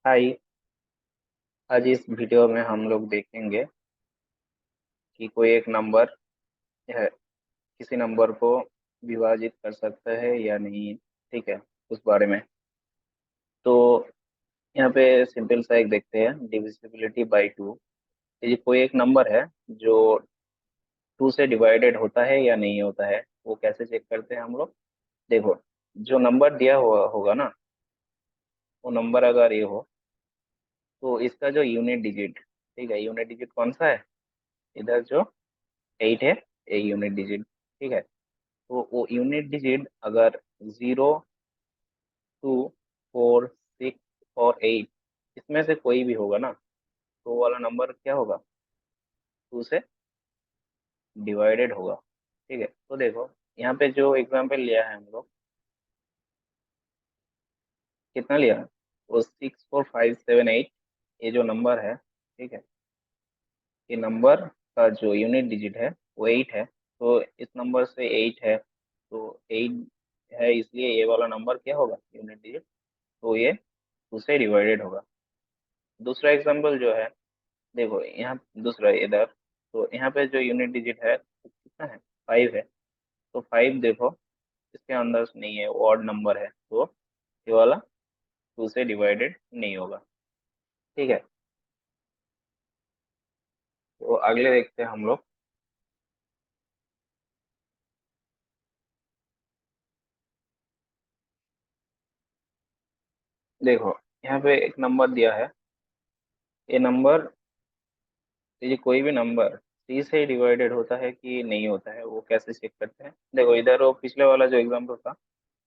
हाय। आज इस वीडियो में हम लोग देखेंगे कि कोई एक नंबर है किसी नंबर को विभाजित कर सकता है या नहीं। ठीक है, उस बारे में। तो यहाँ पे सिंपल सा एक देखते हैं, डिविजिबिलिटी बाय टू। ये कोई एक नंबर है जो टू से डिवाइडेड होता है या नहीं होता है, वो कैसे चेक करते हैं हम लोग। देखो, जो नंबर दिया हुआ होगा ना, वो नंबर अगर ये हो तो इसका जो यूनिट डिजिट, ठीक है, यूनिट डिजिट कौन सा है, इधर जो 8 है, ये यूनिट डिजिट। ठीक है, तो वो यूनिट डिजिट अगर 0, 2, 4, 6 और 8 इसमें से कोई भी होगा ना, तो वो वाला नंबर क्या होगा, टू से डिवाइडेड होगा। ठीक है, तो देखो यहाँ पे जो एग्जाम्पल लिया है हम लोग, कितना लिया, वो 6, 4, 5, 7, 8, ये जो नंबर है, ठीक है, ये नंबर का जो यूनिट डिजिट है वो 8 है। तो इस नंबर से 8 है, तो 8 है, इसलिए ये वाला नंबर क्या होगा, यूनिट डिजिट, तो ये टू से डिवाइडेड होगा। दूसरा एग्जांपल जो है, देखो यहाँ दूसरा इधर, तो यहाँ पे जो यूनिट डिजिट है वो कितना है, 5 है। तो 5 देखो इसके अंदर से नहीं है, ऑड नंबर है, तो ये वाला टू से डिवाइडेड नहीं होगा। ठीक है, तो अगले देखते हैं हम लोग। देखो यहाँ पे एक नंबर दिया है, ये नंबर, ये कोई भी नंबर 3 से डिवाइडेड होता है कि नहीं होता है, वो कैसे चेक करते हैं। देखो इधर वो पिछले वाला जो एग्जाम्पल था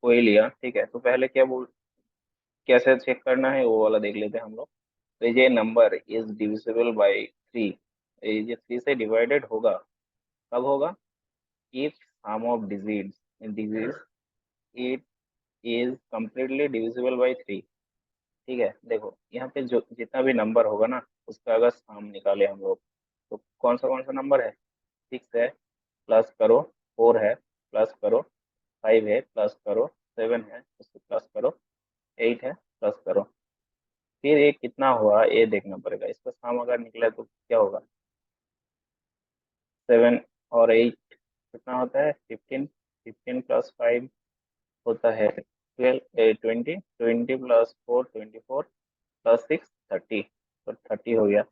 वही लिया, ठीक है, तो पहले क्या बोल, कैसे चेक करना है वो वाला देख लेते हैं हम लोग। तो ये नंबर इज डिविजिबल बाय 3, ये 3 से डिवाइडेड होगा, कब होगा, if sum of digit it is completely divisible by 3। ठीक है, देखो यहाँ पे जो जितना भी नंबर होगा ना, उसका अगर सम निकाले हम लोग, तो कौन सा नंबर है, 6 है, प्लस करो, 4 है, प्लस करो, 5 है, प्लस करो, 7 है, उसको प्लस करो, 8 है, प्लस करो, फिर ये कितना हुआ ये देखना पड़ेगा। इसका सम अगर निकला तो क्या होगा, 7 और 8 कितना होता है, 15, 15 प्लस 5 होता है 12, 20, 20 प्लस 4, 24, प्लस 6, 30, तो 30 हो गया।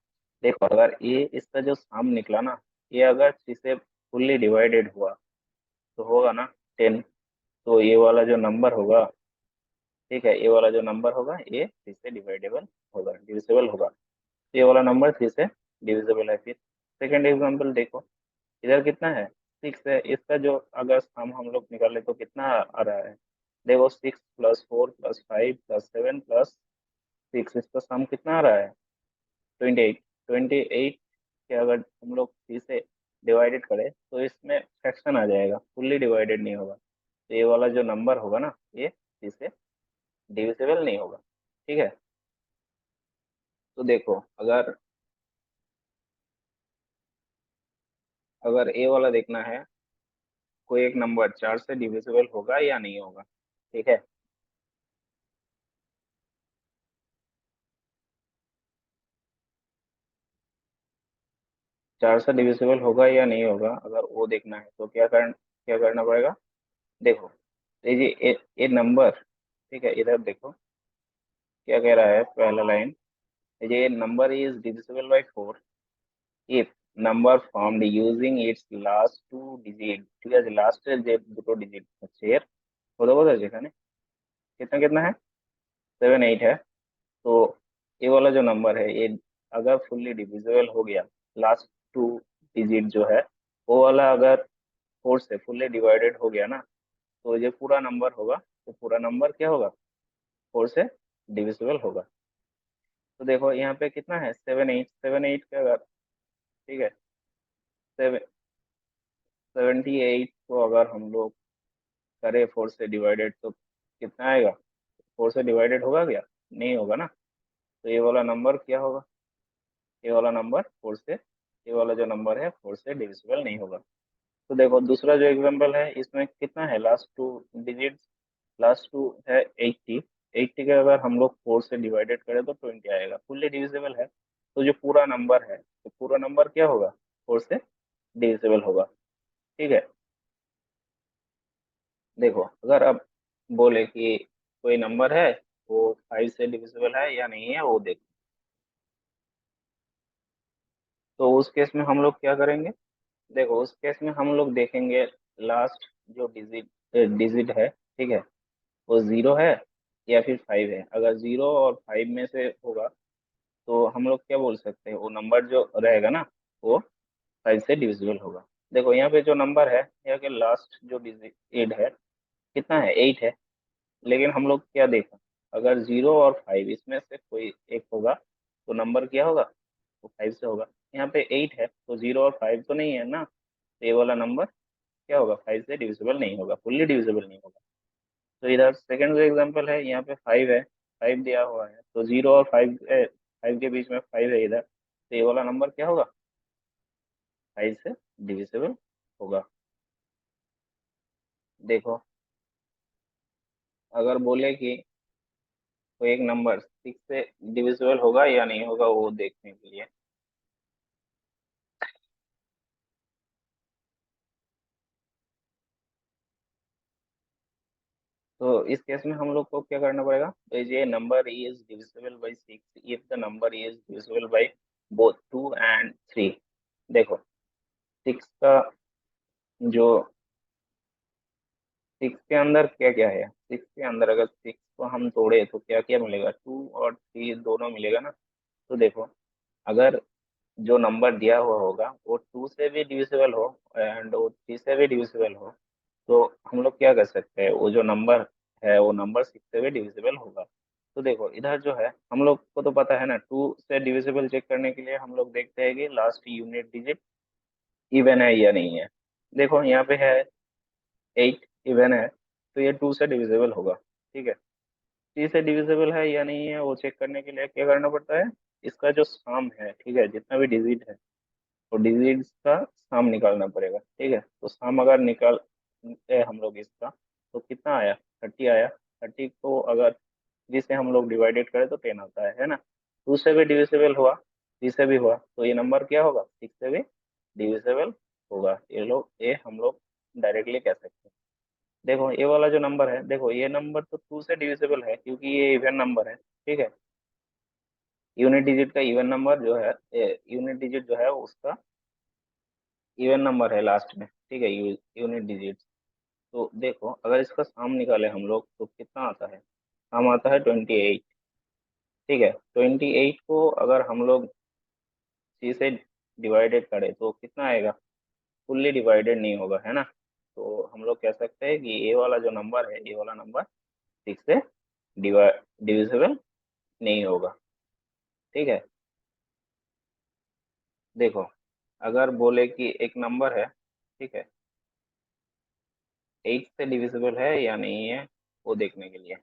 देखो अगर ये इसका जो सम निकला ना, ये अगर इसे फुल्ली डिवाइडेड हुआ तो होगा ना 10, तो ये वाला जो नंबर होगा, ठीक है, ये वाला जो नंबर होगा ये 3 से डिवाइडेबल होगा, डिविजिबल होगा। तो ये वाला नंबर 3 से डिविजिबल है। फिर सेकेंड एग्जाम्पल देखो, इधर कितना है, 6 है, इसका जो अगर सम हम लोग निकाले तो कितना आ रहा है, देखो 6 प्लस 4 प्लस 5 प्लस 7 प्लस 6, इसका सम कितना आ रहा है, 28। 28 के अगर हम लोग 3 से डिवाइडेड करें तो इसमें फ्रैक्शन आ जाएगा, फुल्ली डिवाइडेड नहीं होगा, तो ये वाला जो नंबर होगा ना, ये 3 से डिविजिबल नहीं होगा। ठीक है, तो देखो अगर अगर ए वाला देखना है, कोई एक नंबर 4 से डिविजिबल होगा या नहीं होगा। ठीक है, 4 से डिविजिबल होगा या नहीं होगा, अगर वो देखना है तो क्या करना पड़ेगा। देखो ये नंबर, ठीक है, इधर देखो क्या कह रहा है, पहला लाइन, ये number is divisible bye 4 if number formed using its last two digit, ঠিক আছে, লাস্টের যে দুটো ডিজিট হচ্ছে এর, বোঝা যেখানে कितना कितना है, 7, 8 है। तो ये वाला जो नंबर है ये अगर फुल्ली डिविजिबल हो गया, लास्ट टू डिजिट जो है वो वाला अगर 4 से फुल्ली डिवाइडेड हो गया ना, तो ये पूरा नंबर होगा, तो पूरा नंबर क्या होगा, 4 से डिविजिबल होगा। तो देखो यहाँ पे कितना है, 7, 8 का अगर, ठीक है, 78 को अगर हम लोग करें 4 से डिवाइडेड तो कितना आएगा, 4 से डिवाइडेड होगा क्या, नहीं होगा ना, तो ये वाला नंबर क्या होगा, ये वाला नंबर 4 से, ये वाला जो नंबर है 4 से डिविजिबल नहीं होगा। तो देखो दूसरा जो एग्जांपल है, इसमें कितना है, last two digit, last two है 80, 80 का अगर हम लोग 4 से डिवाइडेड करें तो 20 आएगा, फुल्ली डिविजिबल है। तो जो पूरा नंबर है, तो पूरा नंबर क्या होगा, 4 से डिविजिबल होगा। ठीक है। देखो अगर अब बोले कि कोई नंबर है वो 5 से डिविजिबल है या नहीं है वो देखो, तो उस केस में हम लोग क्या करेंगे। देखो उस केस में हम लोग देखेंगे लास्ट जो डिजिट डिजिट है, ठीक है, वो 0 है या फिर 5 है। अगर 0 और 5 में से होगा तो हम लोग क्या बोल सकते हैं, वो नंबर जो रहेगा ना वो 5 से डिविजिबल होगा। देखो यहाँ पे जो नंबर है, यहाँ के लास्ट जो डिजिट है कितना है, 8 है। लेकिन हम लोग क्या देखा, अगर 0 और 5 इसमें से कोई एक होगा तो नंबर क्या होगा, वो 5 से होगा। यहाँ पे 8 है तो 0 और 5 तो नहीं है ना, तो ये वाला नंबर क्या होगा, 5 से डिविजिबल नहीं होगा, फुल्ली डिविजिबल नहीं होगा। तो इधर सेकंड जो एग्जांपल है, यहाँ पे 5 है, 5 दिया हुआ है, तो 0 और 5 के बीच में 5 है इधर, तो ये वाला नंबर क्या होगा, 5 से डिविजिबल होगा। देखो अगर बोले कि कोई एक नंबर 6 से डिविजिबल होगा या नहीं होगा वो देखने के लिए, तो इस केस में हम लोग को क्या करना पड़ेगा, तो ये number is divisible by 6 if the number is divisible by both 2 and 3। देखो 6 का जो 6 के अंदर क्या क्या है, 6 के अंदर अगर 6 को हम तोड़े तो क्या क्या मिलेगा, 2 और 3 दोनों मिलेगा ना। तो देखो अगर जो नंबर दिया हुआ होगा वो 2 से भी डिविजिबल हो एंड वो 3 से भी डिविजिबल हो, तो हम लोग क्या कर सकते हैं, वो जो नंबर है वो नंबर 6 से भी डिविजिबल होगा। तो देखो इधर जो है हम लोग को तो पता है ना, 2 से डिविजिबल चेक करने के लिए हम लोग देखते हैं कि लास्ट यूनिट डिजिट इवन है या नहीं है। देखो यहाँ पे है 8 इवन है, तो ये 2 से डिविजिबल होगा। ठीक है। 3 से डिविजिबल है या नहीं है वो चेक करने के लिए क्या करना पड़ता है, इसका जो सम है, ठीक है, जितना भी डिजिट है तो डिजिट्स का सम निकालना पड़ेगा। ठीक है, तो सम अगर निकालते हैं हम लोग इसका, तो कितना आया, 30 आया। 30 को अगर जिसे हम लोग डिवाइडेड करें तो 10 आता है ना। 2 से भी डिविजिबल हुआ, 3 से भी हुआ, तो ये नंबर क्या होगा, 6 से भी डिविजिबल होगा। ये हम लोग डायरेक्टली कह सकते हैं। देखो ये वाला जो नंबर है, देखो ये नंबर तो 2 से डिविजिबल है क्योंकि ये इवन नंबर है। ठीक है, यूनिट डिजिट का इवन नंबर जो है, यूनिट डिजिट जो है उसका इवन नंबर है लास्ट में। ठीक है, यूनिट डिजिट। तो देखो अगर इसका सम निकाले हम लोग तो कितना आता है, सम आता है 28। ठीक है, 28 को अगर हम लोग सी से डिवाइडेड करें तो कितना आएगा, फुल्ली डिवाइडेड नहीं होगा, है ना। तो हम लोग कह सकते हैं कि ये वाला जो नंबर है, ये वाला नंबर 6 से डिविजिबल नहीं होगा। ठीक है। देखो अगर बोले कि एक नंबर है, ठीक है, 8 से डिविजिबल है या नहीं है वो देखने के लिए,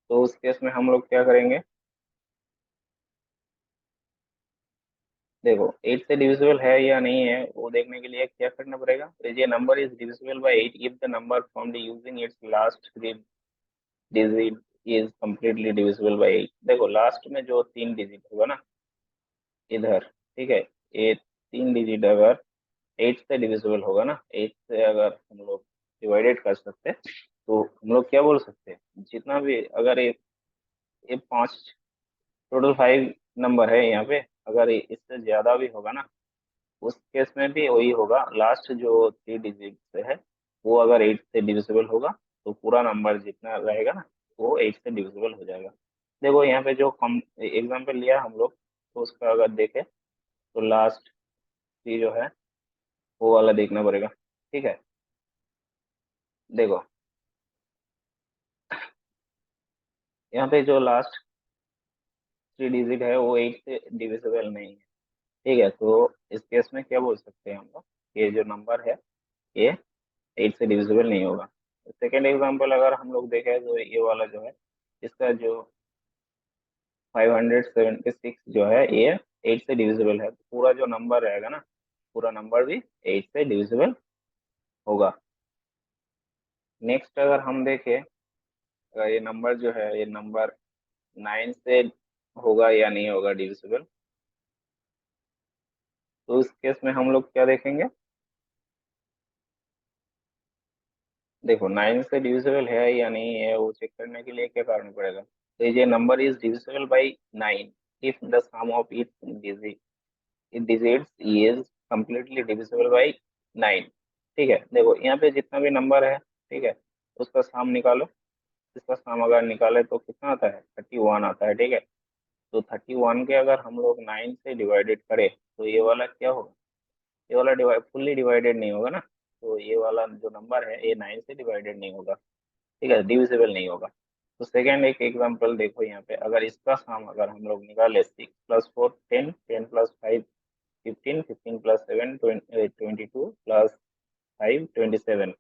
तो उस केस में हम लोग क्या करेंगे। देखो 8 से डिविजिबल है या नहीं है वो देखने के लिए क्या करना पड़ेगा, तो ये number is divisible bye 8 if the number from the using its last 3 digit is completely divisible bye 8। देखो लास्ट में जो 3 डिजिट होगा ना इधर, ठीक है, ये 3 डिजिट अगर 8 से डिविजिबल होगा ना, 8 से अगर हम लोग डिवाइडेड कर सकते हैं तो हम लोग क्या बोल सकते हैं, जितना भी अगर ये 5 टोटल 5 नंबर है यहाँ पे, अगर इससे ज्यादा भी होगा ना उस केस में भी वही होगा, लास्ट जो 3 डिजिट से है वो अगर 8 से डिविजिबल होगा तो पूरा नंबर जितना रहेगा ना वो 8 से डिविजिबल हो जाएगा। देखो यहाँ पे जो कम एग्जाम्पल लिया हम लोग, तो उसका अगर देखें तो लास्ट 3 जो है वो वाला देखना पड़ेगा। ठीक है। देखो यहाँ पे जो लास्ट 3 डिजिट है वो 8 से डिविजिबल नहीं है। ठीक है, तो इस केस में क्या बोल सकते हैं हम लोग, ये जो नंबर है ये 8 से डिविजिबल नहीं होगा। सेकेंड एग्जांपल अगर हम लोग देखें तो ये वाला जो है, इसका जो 576 जो है ये 8 से डिविजिबल है, तो पूरा जो नंबर रहेगा ना पूरा नंबर भी 8 से डिविजिबल होगा। नेक्स्ट अगर हम देखें ये नंबर जो है, ये नंबर 9 से होगा या नहीं होगा डिविजिबल। तो इस केस में हम लोग क्या देखेंगे? देखो 9 से डिविजिबल है या नहीं है, वो चेक करने के लिए क्या करना पड़ेगा? तो ये number is divisible by 9 if the sum of it digits is completely divisible by 9। ठीक है, देखो यहाँ पे जितना भी नंबर है, ठीक है, उसका सम निकालो। इसका सम अगर निकाले तो कितना आता है? 31 आता है। ठीक है, तो 31 के अगर हम लोग 9 से डिवाइडेड करें तो ये वाला क्या होगा? ये वाला डिवाइड फुल्ली डिवाइडेड नहीं होगा ना। तो ये वाला जो नंबर है ये 9 से डिवाइडेड नहीं होगा। ठीक है, डिविजिबल नहीं होगा। तो सेकेंड एक एग्जांपल देखो यहाँ पे, अगर इसका सम अगर हम लोग निकाले 6 + 4 10, 10 + 5 15, 15 + 7 22 + 5 27।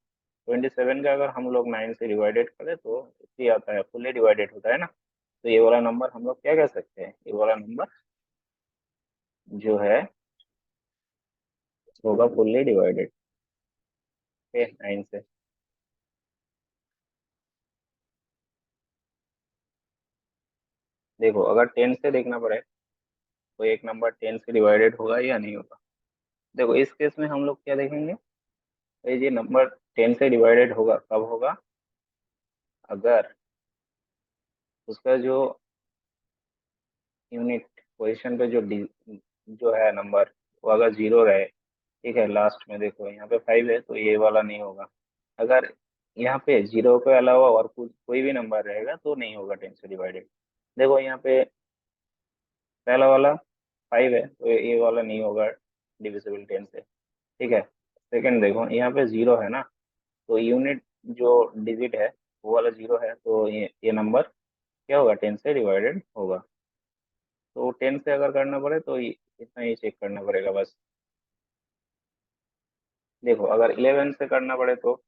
27 का अगर हम लोग 9 से डिवाइडेड करें तो ये आता है, फुल्ली डिवाइडेड होता है ना। तो ये वाला नंबर हम लोग क्या कह सकते हैं? ये वाला नंबर जो है होगा फुल्ली डिवाइडेड। ओके, 9 से। देखो अगर 10 से देखना पड़े तो एक नंबर 10 से डिवाइडेड होगा या नहीं होगा। देखो इस केस में हम लोग क्या देखेंगे? ये नंबर 10 से डिवाइडेड होगा कब होगा? अगर उसका जो यूनिट पोजीशन पे जो है नंबर, वो अगर 0 रहे। ठीक है, लास्ट में देखो यहाँ पे 5 है तो ये वाला नहीं होगा। अगर यहाँ पे 0 के अलावा और कुछ कोई भी नंबर रहेगा तो नहीं होगा 10 से डिवाइडेड। देखो यहाँ पे पहला वाला 5 है तो ये वाला नहीं होगा डिविजिबल 10 से। ठीक है, सेकंड देखो यहाँ पे 0 है ना, तो यूनिट जो डिजिट है वो वाला 0 है, तो ये नंबर क्या होगा? 10 से डिवाइडेड होगा। तो 10 से अगर करना पड़े तो इतना ही चेक करना पड़ेगा बस। देखो अगर 11 से करना पड़े तो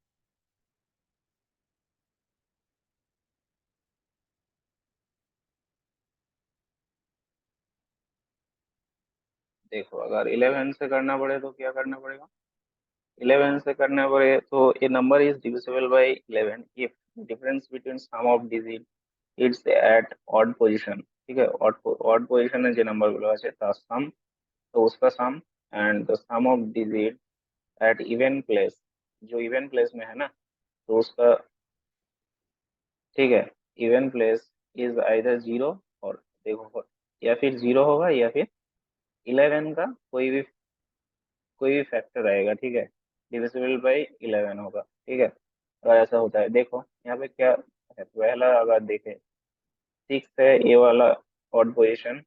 देखो अगर 11 से करना पड़े तो क्या करना पड़ेगा? 11 से करना पड़े तो ये number is divisible by 11 if difference between sum of digit its at odd position. ठीक है, ऑड ऑड पोजीशन है जो नंबर गुলো আছে তার सम, तो उसका sum and the sum of digit at even place, जो इवन प्लेस में है ना, तो उसका, ठीक है, इवन प्लेस इज आइदर 0 और देखो या फिर 0 होगा या फिर 11 का कोई भी फैक्टर आएगा। ठीक है, डिविजिबल बाई 11 होगा। ठीक है, अगर ऐसा होता है, देखो यहाँ पे क्या है, पहला अगर देखें 6 है, ये वाला ऑड पोजीशन,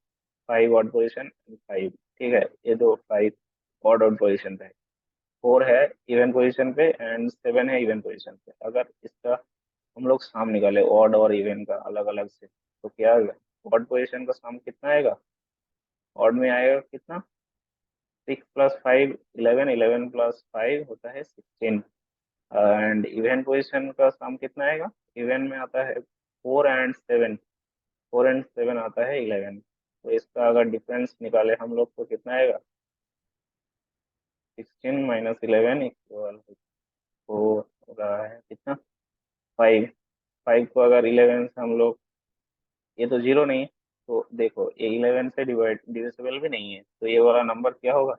5 ऑड पोजीशन, 5। ठीक है, ये दो 5 ऑड ऑड पोजीशन पे, 4 है इवन पोजीशन पे एंड 7 है इवन पोजीशन पे। अगर इसका हम लोग सम निकाले ऑड और इवन का अलग अलग से, तो क्या आएगा? ऑड पोजीशन का सम कितना आएगा? ऑड में आएगा कितना? 6 + 5 11, 11 + 5 होता है 16। एंड इवन पोजीशन का सम कितना आएगा? इवन में आता है 4 एंड 7, 4 एंड 7 आता है 11। तो इसका अगर डिफरेंस निकाले हम लोग तो कितना आएगा? 16 - 11 = 4 हो रहा है कितना? 5। 5 को अगर 11 से हम लोग, ये तो 0 नहीं है, तो देखो ये 11 से डिविजिबल भी नहीं है, तो ये वाला नंबर क्या होगा?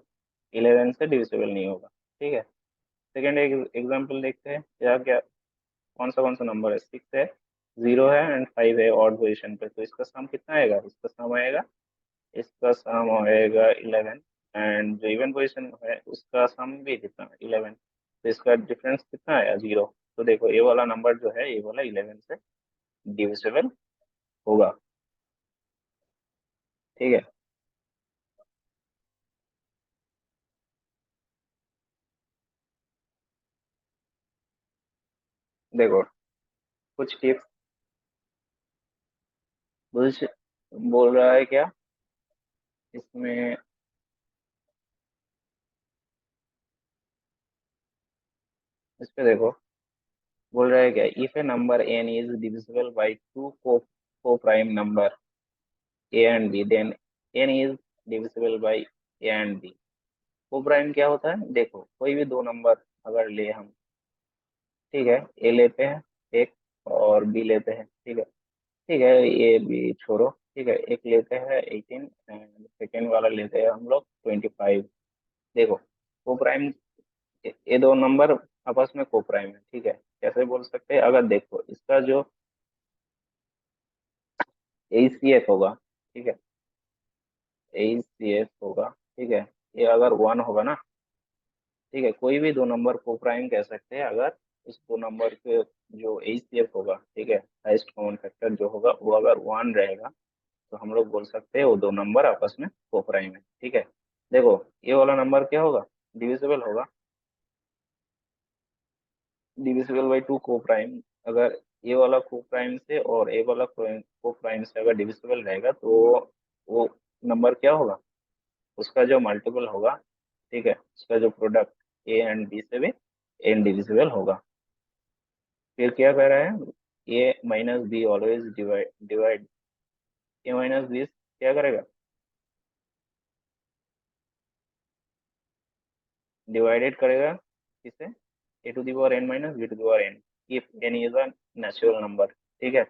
11 से डिविजिबल नहीं होगा। ठीक है, सेकेंड एक एग्जाम्पल देखते हैं क्या क्या, कौन सा नंबर है? 6 है, 0 है एंड 5 है ऑड पोजीशन पे, तो इसका सम कितना आएगा? इसका सम आएगा 11। एंड जो इवन पोजीशन है उसका सम भी कितना? 11। तो इसका डिफरेंस कितना आया? 0। तो देखो ये वाला नंबर जो है ये वाला 11 से डिविजिबल होगा। ठीक है, देखो कुछ टिप्स कुछ बोल रहा है क्या इसमें? इस पे देखो, बोल रहा है क्या, if a number n is divisible by two coprime number a and b then n is divisible by a and b। Coprime क्या होता है? देखो कोई भी दो नंबर अगर ले हम, ठीक है, a लेते हैं एक, और बी लेते हैं, ठीक है। ठीक है, ये भी छोड़ो, ठीक है। एक लेते हैं 18 एंड सेकेंड वाला लेते हैं हम लोग 25। देखो को प्राइम, ये दो नंबर आपस में को प्राइम है, ठीक है। कैसे बोल सकते हैं, अगर देखो इसका जो ACF होगा, ठीक है, ACF होगा, ठीक है। ये अगर 1 होगा ना, ठीक है, कोई भी दो नंबर को प्राइम कह सकते हैं अगर उस दो नंबर के जो ACF होगा, ठीक है, हाईएस्ट कॉमन फैक्टर जो होगा वो अगर 1 रहेगा, तो हम लोग बोल सकते हैं वो दो नंबर आपस में को प्राइम है, ठीक है। देखो ये वाला नंबर क्या होगा, डिविजिबल होगा, डिविजिबल बाई टू को प्राइम। अगर ये वाला को प्राइम से और ए वाला को प्राइम से अगर डिविजिबल रहेगा, तो वो नंबर क्या होगा, उसका जो मल्टीपल होगा, ठीक है, उसका जो प्रोडक्ट ए एंड बी से भी इनडिविजिबल होगा। फिर क्या कह रहा है, A minus B always divide divide, A minus B क्या करेगा, डिवाइडेड करेगा किसे, A to the power N minus B to the power N, if N is a natural number, ठीक है।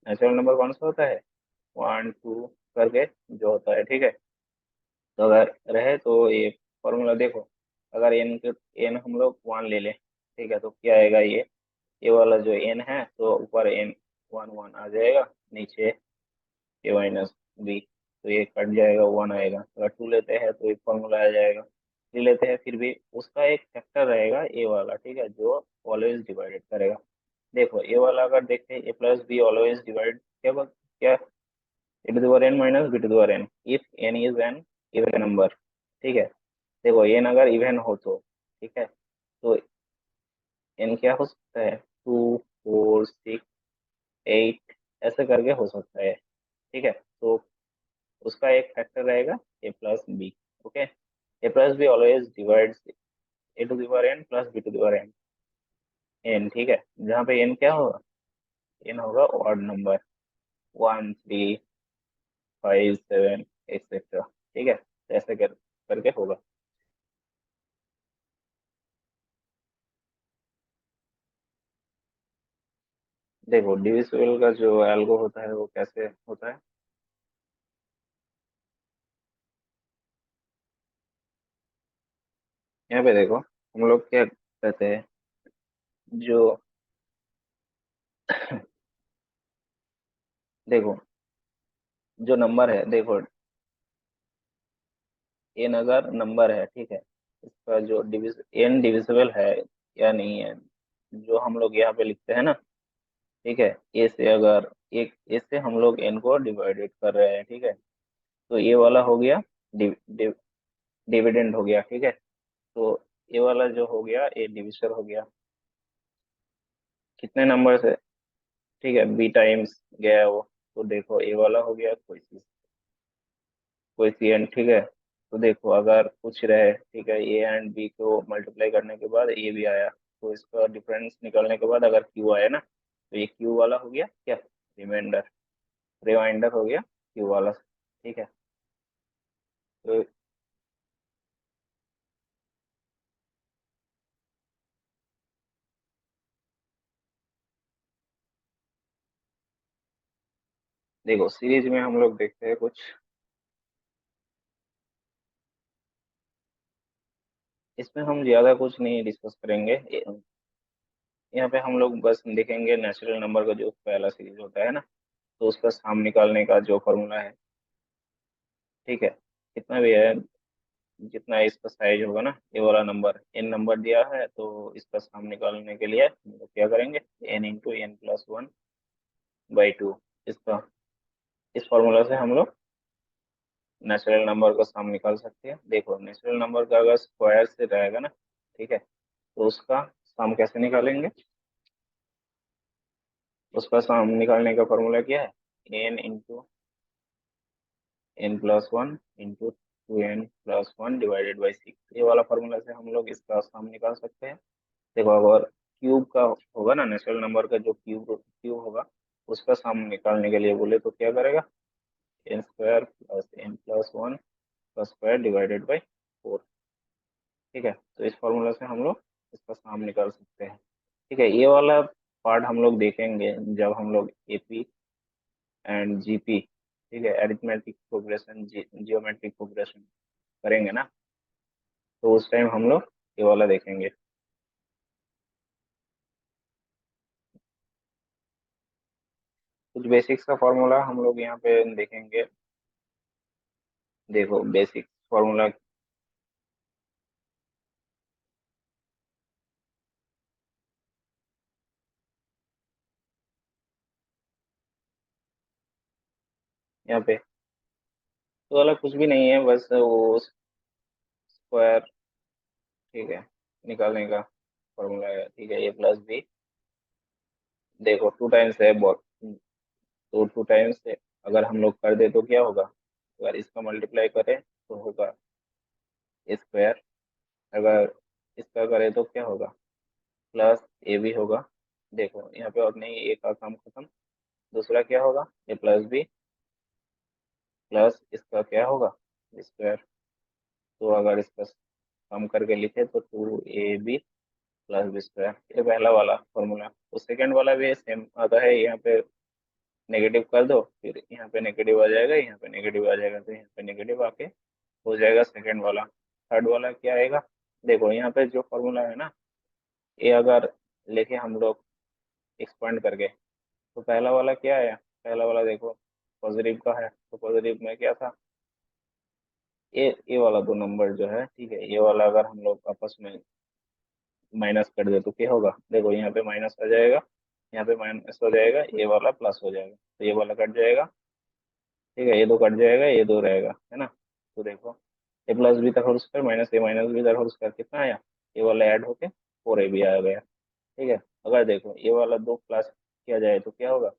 नेचुरल नंबर कौन सा होता है, 1 2 करके जो होता है, ठीक है। तो अगर रहे तो ये फॉर्मूला देखो, अगर एन के एन हम लोग 1 ले लें, ठीक है, तो क्या आएगा, ये वाला जो एन है तो ऊपर एन 1 1 आ जाएगा, नीचे ए माइनस बी, तो ये कट जाएगा, 1 आएगा। अगर 2 लेते हैं तो एक फॉर्मूला आ जाएगा। 3 लेते हैं फिर भी उसका एक फैक्टर रहेगा ए वाला, ठीक है, जो ऑलवेज डिवाइडेड करेगा। देखो ये वाला अगर देखें, A plus B always divide क्या, A to the power N minus B to the power N, if N is an even number, ठीक है। देखो एन अगर इवन हो तो, ठीक है, तो एन क्या हो सकता है, 2 4 6 8 ऐसे करके हो सकता है, ठीक है। तो उसका एक फैक्टर रहेगा A plus B, okay. A plus B always divides A to the power N plus B to the power N, N, ठीक है। जहाँ पे एन क्या होगा, एन होगा ऑड नंबर, 1 3 5 7 एक्सेट्रा, ठीक है। तो ऐसे करके होगा। देखो डिविजिबल का जो एल्गो होता है वो कैसे होता है, यहाँ पे देखो हम लोग क्या कहते हैं, जो देखो जो नंबर है, देखो एन अगर नंबर है, ठीक है, इसका जो एन डिविजिबल है या नहीं है, जो हम लोग यहाँ पे लिखते हैं ना, ठीक है, ए से अगर एक ए से हम लोग एन को डिवाइडेड कर रहे हैं, ठीक है, तो ये वाला हो गया डिविडेंड हो गया, ठीक है। तो ये वाला जो हो गया ये डिविजर हो गया, कितने नंबर से, ठीक है, बी टाइम्स गया वो, तो देखो ये वाला हो गया कोएफिशिएंट, ठीक है। तो देखो अगर कुछ रहे, ठीक है, ए एंड बी को मल्टीप्लाई करने के बाद ए भी आया, तो इसका डिफरेंस निकालने के बाद अगर क्यू आया ना, तो ये क्यू वाला हो गया क्या, रिमाइंडर, रिमाइंडर हो गया क्यू वाला, ठीक है। तो देखो सीरीज में हम लोग देखते हैं कुछ, इसमें हम ज्यादा कुछ नहीं डिस्कस करेंगे, यहाँ पे हम लोग बस देखेंगे नेचुरल नंबर का जो पहला सीरीज होता है ना, तो उसका सम निकालने का जो फॉर्मूला है, ठीक है, कितना भी है, जितना इसका साइज होगा ना, ये वाला नंबर एन नंबर दिया है, तो इसका सम निकालने के लिए हम लोग क्या करेंगे, एन इंटू एन प्लस 1/2, इसका इस फॉर्मूला से हम लोग नेचुरल नंबर का सम निकाल सकते हैं। देखो नेचुरल नंबर का अगर स्क्वायर से रहेगा ना, ठीक है, तो उसका सम कैसे निकालेंगे, उसका सम निकालने का फॉर्मूला क्या है, n into n plus 1 into 2n plus 1 divided by 6, ये वाला फॉर्मूला से हम लोग इसका सम निकाल सकते हैं। देखो अगर क्यूब का होगा ना, नेचुरल नंबर का जो क्यूब क्यूब होगा, उसका सम निकालने के लिए बोले तो क्या करेगा, n square plus n plus 1 का स्क्वायर डिवाइडेड बाई 4, ठीक है। तो इस फॉर्मूला से हम लोग इसका सम निकाल सकते हैं, ठीक है। ये वाला पार्ट हम लोग देखेंगे जब हम लोग एपी एंड जीपी, ठीक है, अरिथमेटिक प्रोग्रेशन, जियोमेट्रिक प्रोग्रेशन करेंगे ना, तो उस टाइम हम लोग ये वाला देखेंगे। कुछ बेसिक्स का फॉर्मूला हम लोग यहाँ पे देखेंगे। देखो बेसिक फॉर्मूला, यहाँ पे तो वाला कुछ भी नहीं है, बस वो स्क्वायर, ठीक है, निकालने का फॉर्मूला है, ठीक है। ए प्लस बी, देखो टू टाइम्स है बहुत, तो टू टाइम्स से अगर हम लोग कर दे तो क्या होगा, अगर इसका मल्टीप्लाई करें तो होगा स्क्वायर, अगर इसका करें तो क्या होगा, प्लस ए भी होगा। देखो यहाँ पे और नहीं, एक का काम खत्म। दूसरा क्या होगा, ए प्लस बी प्लस इसका क्या होगा, स्क्वायर। तो अगर इसका कम करके लिखे तो two A B plus B square, ये पहला वाला फॉर्मूला। तो सेकंड वाला भी सेम आता है, यहाँ पे नेगेटिव कर दो, फिर यहाँ पे नेगेटिव आ जाएगा, यहाँ पे नेगेटिव आ जाएगा, तो यहाँ पे नेगेटिव आके हो जाएगा सेकंड वाला। थर्ड वाला क्या आएगा, देखो यहाँ पे जो फॉर्मूला है ना, ये अगर लेके हम लोग एक्सपांड करके, तो पहला वाला क्या आया, पहला वाला देखो पॉजिटिव का है, तो पॉजिटिव में क्या था, ये वाला दो नंबर जो है, ठीक है, ये वाला अगर हम लोग आपस में माइनस कर दे तो क्या होगा, देखो यहाँ पे माइनस आ जाएगा, यहाँ पे माइनस हो जाएगा, ये वाला प्लस हो जाएगा, तो ये वाला कट जाएगा, ठीक है, ये दो कट जाएगा, ये दो रहेगा, है ना। तो देखो ए प्लस बी का होल स्क्वायर माइनस ए माइनस बी का होल स्क्वायर कितना आया, ये वाला ऐड होके फोर ए बी आ गया, ठीक है। अगर देखो ये वाला दो प्लस किया जाए तो क्या होगा,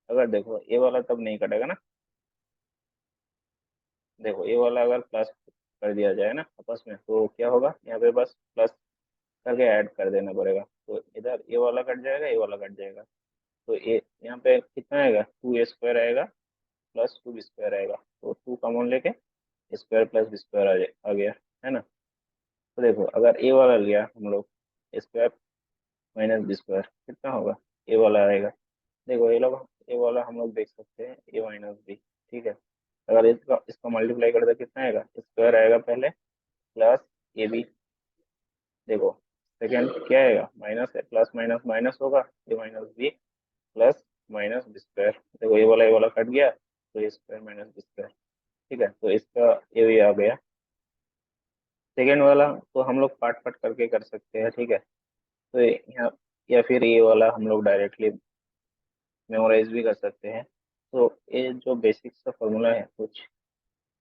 अगर देखो ये वाला तब नहीं कटेगा ना, देखो ये वाला अगर प्लस कर दिया जाए ना आपस में तो क्या होगा, यहाँ पे बस प्लस करके ऐड कर देना पड़ेगा, तो इधर ये वाला कट जाएगा, ये वाला कट जाएगा, तो ये यहाँ पे कितना आएगा, टू ए स्क्वायर आएगा प्लस टू बी स्क्वायर आएगा, तो टू कॉमन लेके स्क्वायर प्लस बी स्क्वायर आ गया, है ना। तो देखो अगर ए वाला लिया हम लोग, स्क्वायर माइनस बी स्क्वायर कितना होगा, ए वाला आएगा। देखो ये लोग, ए वाला हम लोग देख सकते हैं ए माइनस बी, ठीक है। अगर इसका इसका मल्टीप्लाई कर दे कितना आएगा, स्क्वायर आएगा पहले प्लस ए बी, देखो सेकेंड क्या आएगा, माइनस है, प्लस माइनस माइनस होगा, A minus B plus minus B square, देखो ये वाला कट गया, तो A square minus B square, ठीक है। तो इसका ये भी आ गया। सेकेंड वाला तो हम लोग पार्ट पार्ट करके कर सकते हैं, ठीक है। तो यहाँ या फिर ये वाला हम लोग डायरेक्टली मेमोराइज भी कर सकते हैं। तो ये जो बेसिक्स का फॉर्मूला है कुछ,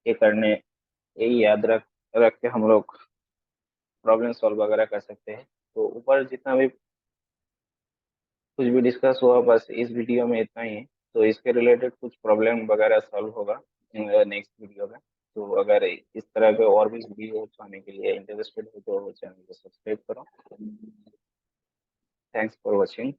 ये करने, यही याद रख के हम लोग प्रॉब्लम सॉल्व वगैरह कर सकते हैं। तो ऊपर जितना भी कुछ भी डिस्कस हुआ बस इस वीडियो में इतना ही है। तो इसके रिलेटेड कुछ प्रॉब्लम वगैरह सॉल्व होगा नेक्स्ट वीडियो में। तो अगर इस तरह के और भी वीडियो आने के लिए इंटरेस्टेड हो तो चैनल को सब्सक्राइब करो। Thanks for watching.